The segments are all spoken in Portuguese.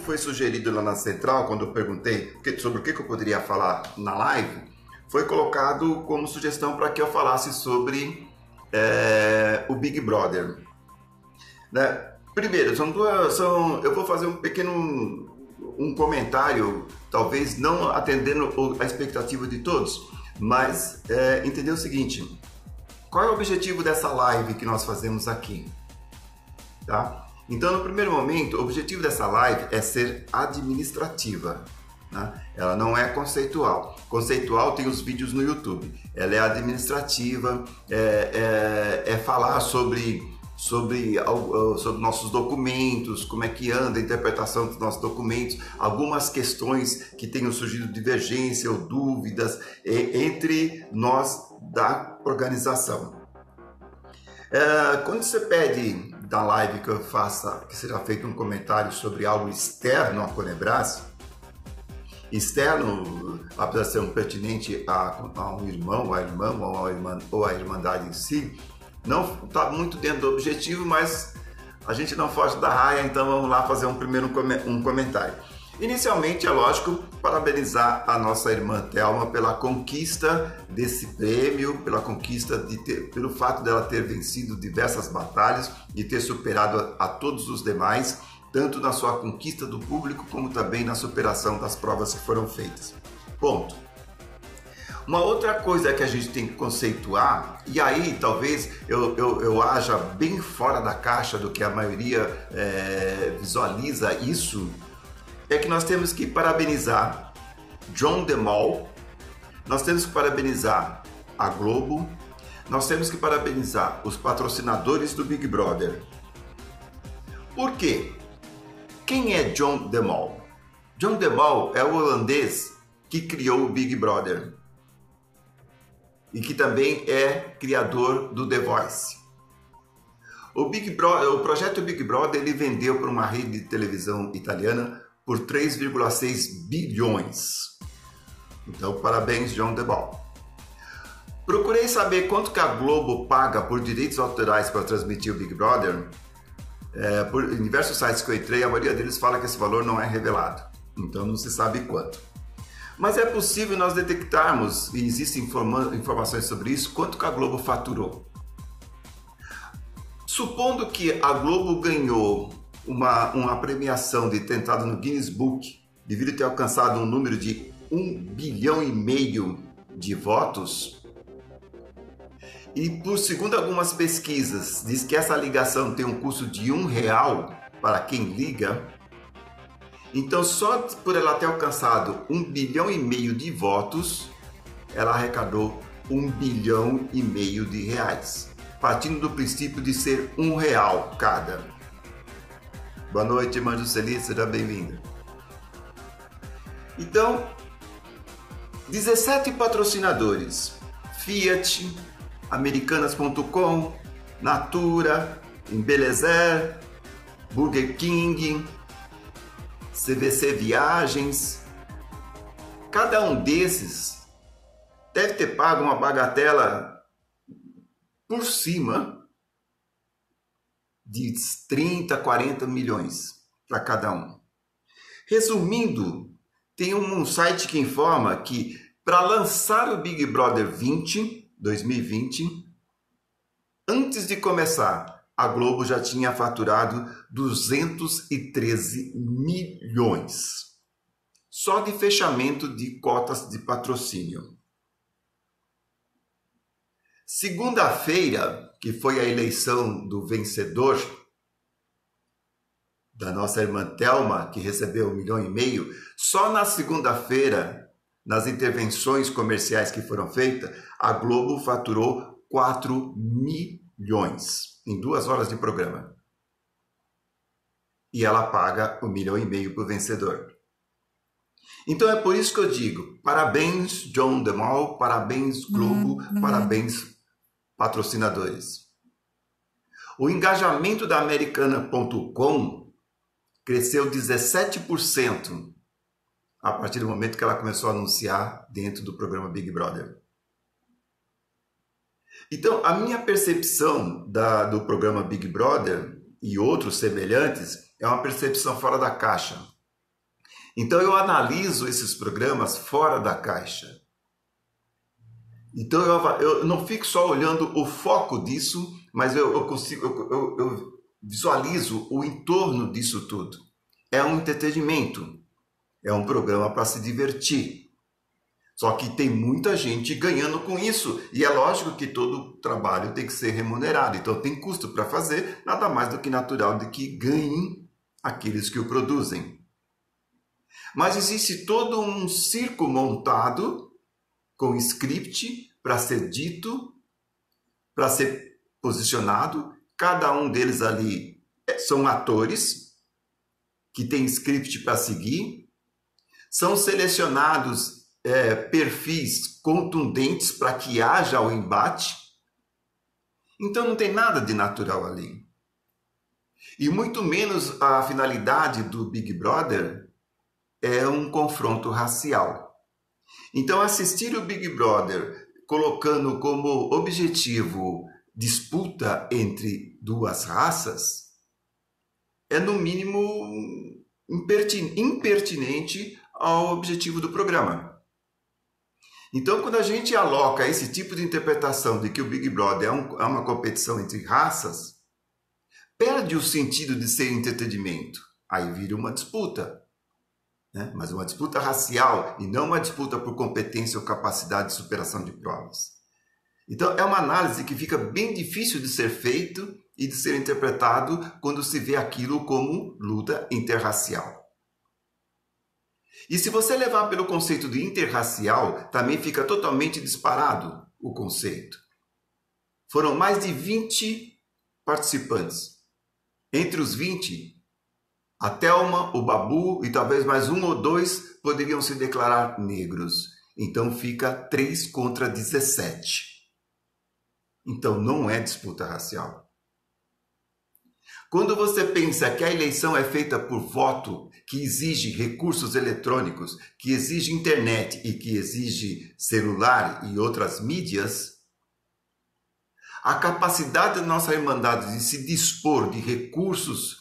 Foi sugerido lá na Central, quando eu perguntei sobre o que eu poderia falar na live, foi colocado como sugestão para que eu falasse sobre o Big Brother. Né? Primeiro, eu vou fazer um comentário, talvez não atendendo a expectativa de todos, mas entender o seguinte: qual é o objetivo dessa live que nós fazemos aqui? Tá? Então, no primeiro momento, o objetivo dessa live é ser administrativa. Né? Ela não é conceitual. Conceitual tem os vídeos no YouTube. Ela é administrativa, é falar sobre nossos documentos, como é que anda a interpretação dos nossos documentos, algumas questões que tenham surgido divergência ou dúvidas entre nós da organização. Quando você pede da live que eu faça, que seja feito um comentário sobre algo externo à Conebras, externo, apesar de ser um pertinente a um irmão, a irmã ou a irmandade em si, não está muito dentro do objetivo, mas a gente não foge da raia, então vamos lá fazer um comentário. Inicialmente, é lógico, parabenizar a nossa irmã Thelma pela conquista desse prêmio, pelo fato dela ter vencido diversas batalhas e ter superado a todos os demais, tanto na sua conquista do público, como também na superação das provas que foram feitas. Ponto. Uma outra coisa que a gente tem que conceituar, e aí talvez eu haja bem fora da caixa do que a maioria visualiza isso, é que nós temos que parabenizar John DeMol, nós temos que parabenizar a Globo, nós temos que parabenizar os patrocinadores do Big Brother. Por quê? Quem é John DeMol? John DeMol é o holandês que criou o Big Brother e que também é criador do The Voice. O projeto Big Brother ele vendeu para uma rede de televisão italiana por 3,6 bilhões. Então, parabéns, John DeMol. Procurei saber quanto que a Globo paga por direitos autorais para transmitir o Big Brother. Em diversos sites que eu entrei, a maioria deles fala que esse valor não é revelado. Então, não se sabe quanto. Mas é possível nós detectarmos, e existem informações sobre isso, quanto que a Globo faturou. Supondo que a Globo ganhou uma premiação de ter entrado no Guinness Book, devido a ter alcançado um número de 1,5 bilhão de votos, e segundo algumas pesquisas, diz que essa ligação tem um custo de R$1 para quem liga. Então, só por ela ter alcançado 1,5 bilhão de votos, ela arrecadou R$1,5 bilhão, partindo do princípio de ser R$1 cada. Boa noite, irmã Juscelia, seja bem-vinda. Então, 17 patrocinadores: Fiat, Americanas.com, Natura, Embelezer, Burger King, CVC Viagens. Cada um desses deve ter pago uma bagatela por cima de 30, 40 milhões para cada um. Resumindo, tem um site que informa que para lançar o Big Brother 2020, antes de começar, a Globo já tinha faturado 213 milhões. Só de fechamento de cotas de patrocínio. Segunda-feira, que foi a eleição do vencedor, da nossa irmã Thelma, que recebeu 1,5 milhão, só na segunda-feira, nas intervenções comerciais que foram feitas, a Globo faturou 4 milhões em 2 horas de programa. E ela paga 1,5 milhão para o vencedor. Então é por isso que eu digo, parabéns John DeMol, parabéns Globo, parabéns patrocinadores. O engajamento da Americana.com cresceu 17% a partir do momento que ela começou a anunciar dentro do programa Big Brother. Então, a minha percepção do programa Big Brother e outros semelhantes é uma percepção fora da caixa. Então, eu analiso esses programas fora da caixa. Então, eu não fico só olhando o foco disso, mas eu visualizo o entorno disso tudo. É um entretenimento, é um programa para se divertir. Só que tem muita gente ganhando com isso. E é lógico que todo trabalho tem que ser remunerado. Então tem custo para fazer, nada mais do que natural de que ganhem aqueles que o produzem. Mas existe todo um circo montado com script para ser dito, para ser posicionado. Cada um deles ali são atores que têm script para seguir. São selecionados perfis contundentes para que haja o embate. Então não tem nada de natural ali. E muito menos a finalidade do Big Brother é um confronto racial. Então assistir o Big Brother colocando como objetivo disputa entre duas raças é no mínimo impertinente ao objetivo do programa. Então, quando a gente aloca esse tipo de interpretação de que o Big Brother é uma competição entre raças, perde o sentido de ser entretenimento. Aí vira uma disputa, né? Mas uma disputa racial e não uma disputa por competência ou capacidade de superação de provas. Então, é uma análise que fica bem difícil de ser feito e de ser interpretado quando se vê aquilo como luta interracial. E se você levar pelo conceito de interracial, também fica totalmente disparado o conceito. Foram mais de 20 participantes. Entre os 20, a Thelma, o Babu e talvez mais um ou dois poderiam se declarar negros. Então fica 3 contra 17. Então não é disputa racial. Quando você pensa que a eleição é feita por voto, que exige recursos eletrônicos, que exige internet e que exige celular e outras mídias, a capacidade da nossa Irmandade de se dispor de recursos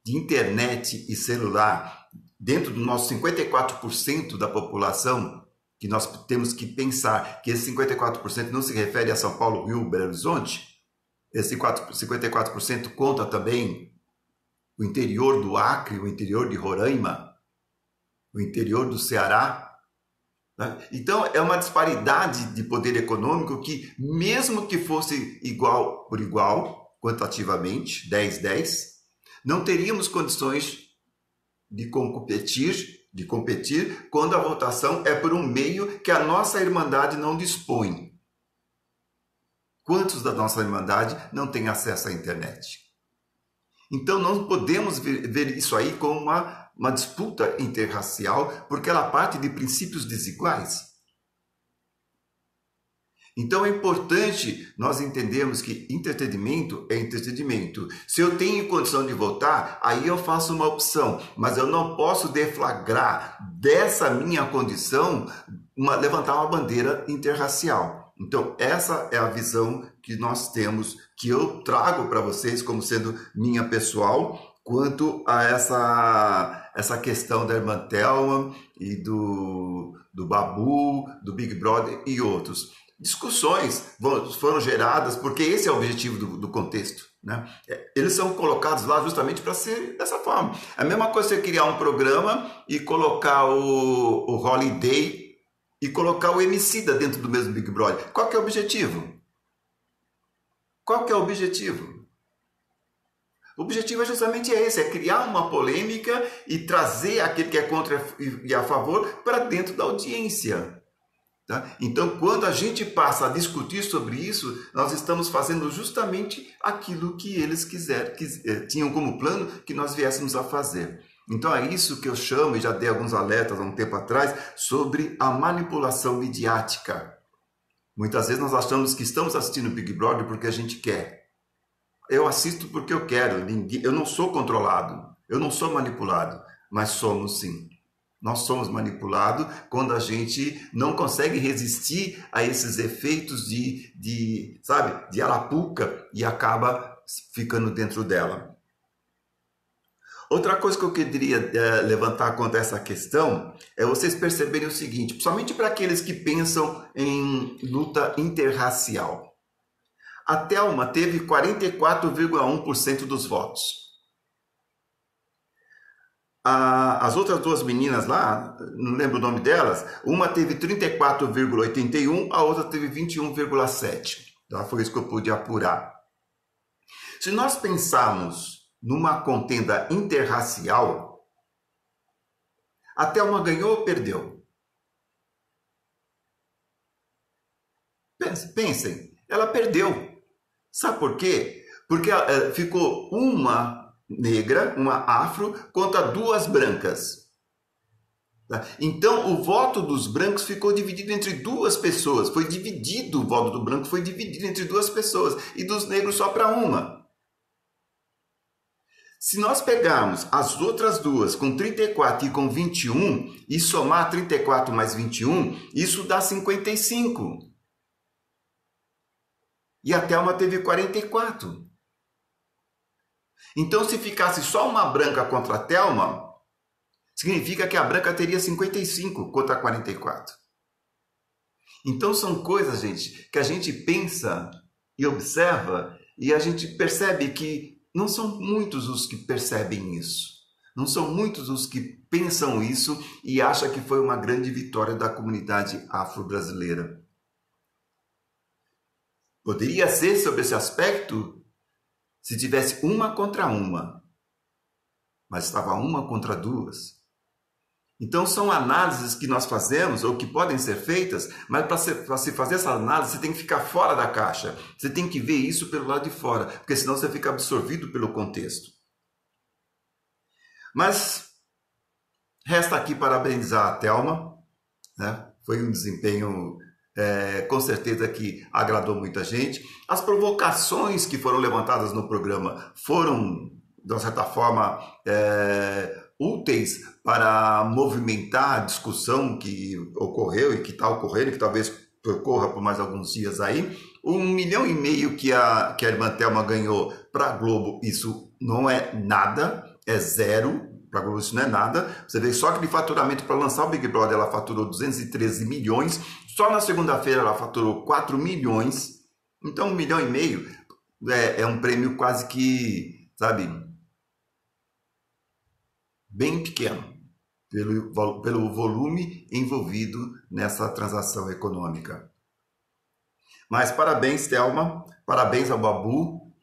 de internet e celular dentro do nosso 54% da população, que nós temos que pensar que esse 54% não se refere a São Paulo, Rio, Belo Horizonte. Esse 54% conta também o interior do Acre, o interior de Roraima, o interior do Ceará. Né? Então, é uma disparidade de poder econômico que, mesmo que fosse igual por igual, quantitativamente, 10-10, não teríamos condições de competir quando a votação é por um meio que a nossa Irmandade não dispõe. Quantos da nossa Irmandade não têm acesso à internet? Então não podemos ver isso aí como uma disputa interracial, porque ela parte de princípios desiguais. Então é importante nós entendermos que entretenimento é entretenimento. Se eu tenho condição de votar, aí eu faço uma opção, mas eu não posso deflagrar dessa minha condição levantar uma bandeira interracial. Então, essa é a visão que nós temos, que eu trago para vocês como sendo minha pessoal, quanto a essa questão da irmã Thelma e do Babu, do Big Brother e outros. Discussões foram geradas, porque esse é o objetivo do contexto. Né? Eles são colocados lá justamente para ser dessa forma. É a mesma coisa você criar um programa e colocar o Holiday e colocar o Emicida dentro do mesmo Big Brother. Qual que é o objetivo? Qual que é o objetivo? O objetivo é justamente esse, é criar uma polêmica e trazer aquele que é contra e a favor para dentro da audiência. Tá? Então, quando a gente passa a discutir sobre isso, nós estamos fazendo justamente aquilo que eles tinham como plano que nós viéssemos a fazer. Então é isso que eu chamo, e já dei alguns alertas há um tempo atrás, sobre a manipulação midiática. Muitas vezes nós achamos que estamos assistindo Big Brother porque a gente quer. Eu assisto porque eu quero, eu não sou controlado, eu não sou manipulado, mas somos sim. Nós somos manipulados quando a gente não consegue resistir a esses efeitos sabe, de arapuca e acaba ficando dentro dela. Outra coisa que eu queria levantar quanto a essa questão é vocês perceberem o seguinte, principalmente para aqueles que pensam em luta interracial. A Thelma teve 44,1% dos votos. As outras duas meninas lá, não lembro o nome delas, uma teve 34,81%, a outra teve 21,7%. Então, foi isso que eu pude apurar. Se nós pensarmos numa contenda interracial, a Thelma ganhou ou perdeu? Pensem, ela perdeu. Sabe por quê? Porque ficou uma negra, uma afro, contra duas brancas. Então, o voto dos brancos ficou dividido entre duas pessoas. Foi dividido, o voto do branco foi dividido entre duas pessoas. E dos negros só para uma. Se nós pegarmos as outras duas com 34 e com 21 e somar 34 mais 21, isso dá 55. E a Thelma teve 44. Então, se ficasse só uma branca contra a Thelma, significa que a branca teria 55 contra 44. Então, são coisas, gente, que a gente pensa e observa e a gente percebe que não são muitos os que percebem isso. Não são muitos os que pensam isso e acham que foi uma grande vitória da comunidade afro-brasileira. Poderia ser sobre esse aspecto se tivesse uma contra uma, mas estava uma contra duas. Então são análises que nós fazemos ou que podem ser feitas, mas para se fazer essa análise você tem que ficar fora da caixa. Você tem que ver isso pelo lado de fora, porque senão você fica absorvido pelo contexto. Mas resta aqui parabenizar a Thelma, né? Foi um desempenho com certeza que agradou muita gente. As provocações que foram levantadas no programa foram, de uma certa forma, úteis para movimentar a discussão que ocorreu e que está ocorrendo, que talvez ocorra por mais alguns dias aí. 1,5 milhão que a irmã Thelma ganhou para a Globo, isso não é nada, é zero. Para a Globo isso não é nada. Você vê só que de faturamento para lançar o Big Brother ela faturou 213 milhões. Só na segunda-feira ela faturou 4 milhões. Então 1,5 milhão é um prêmio quase que, sabe, bem pequeno pelo volume envolvido nessa transação econômica. Mas parabéns, Thelma. Parabéns ao Babu.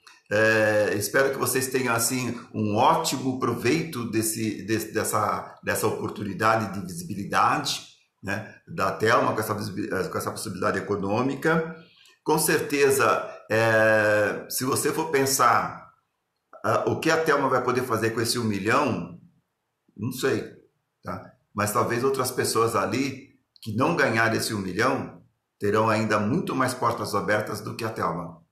Espero que vocês tenham assim um ótimo proveito dessa oportunidade de visibilidade, né, da Thelma com essa possibilidade econômica. Com certeza, se você for pensar o que a Thelma vai poder fazer com esse 1 milhão, não sei, tá? Mas talvez outras pessoas ali que não ganharem esse 1 milhão terão ainda muito mais portas abertas do que a Thelma.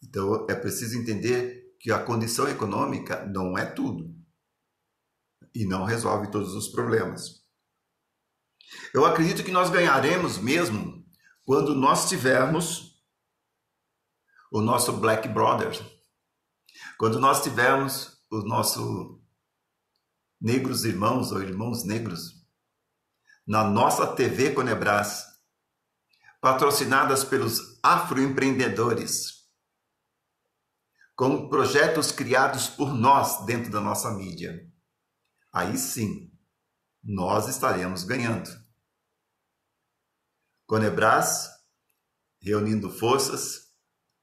Então, é preciso entender que a condição econômica não é tudo e não resolve todos os problemas. Eu acredito que nós ganharemos mesmo quando nós tivermos o nosso Black Brothers, quando nós tivermos o nosso negros irmãos ou irmãos negros na nossa TV Conebras, patrocinadas pelos afroempreendedores, com projetos criados por nós dentro da nossa mídia. Aí sim, nós estaremos ganhando. Conebras, reunindo forças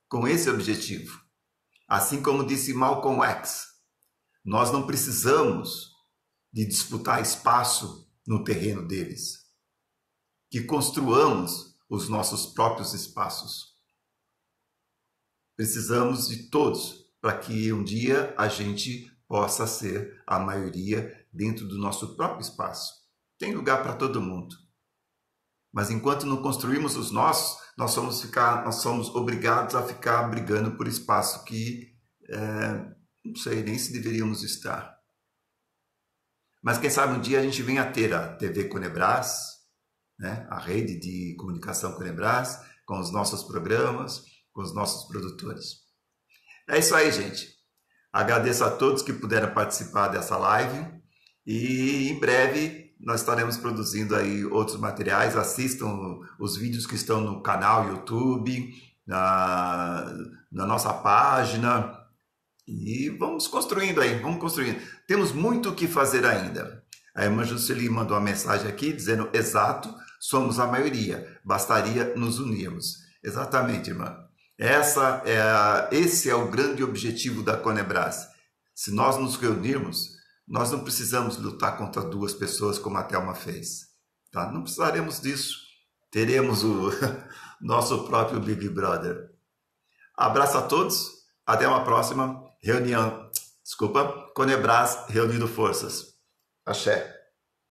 com esse objetivo. Assim como disse Malcolm X, nós não precisamos de disputar espaço no terreno deles. Que construamos os nossos próprios espaços. Precisamos de todos para que um dia a gente possa ser a maioria dentro do nosso próprio espaço. Tem lugar para todo mundo. Mas enquanto não construímos os nossos, nós somos obrigados a ficar brigando por espaço que não sei nem se deveríamos estar. Mas quem sabe um dia a gente venha a ter a TV Conebras, né? A rede de comunicação Conebras, com os nossos programas, com os nossos produtores. É isso aí, gente. Agradeço a todos que puderam participar dessa live e em breve nós estaremos produzindo aí outros materiais. Assistam os vídeos que estão no canal YouTube, na nossa página e vamos construindo aí, vamos construindo. Temos muito o que fazer ainda. A irmã Jusceli mandou uma mensagem aqui dizendo: exato, somos a maioria, bastaria nos unirmos. Exatamente, irmã. Esse é o grande objetivo da Conebras. Se nós nos reunirmos, nós não precisamos lutar contra duas pessoas como a Thelma fez. Tá? Não precisaremos disso. Teremos o nosso próprio Big Brother. Abraço a todos. Até uma próxima reunião. Conebras reunindo forças. Axé.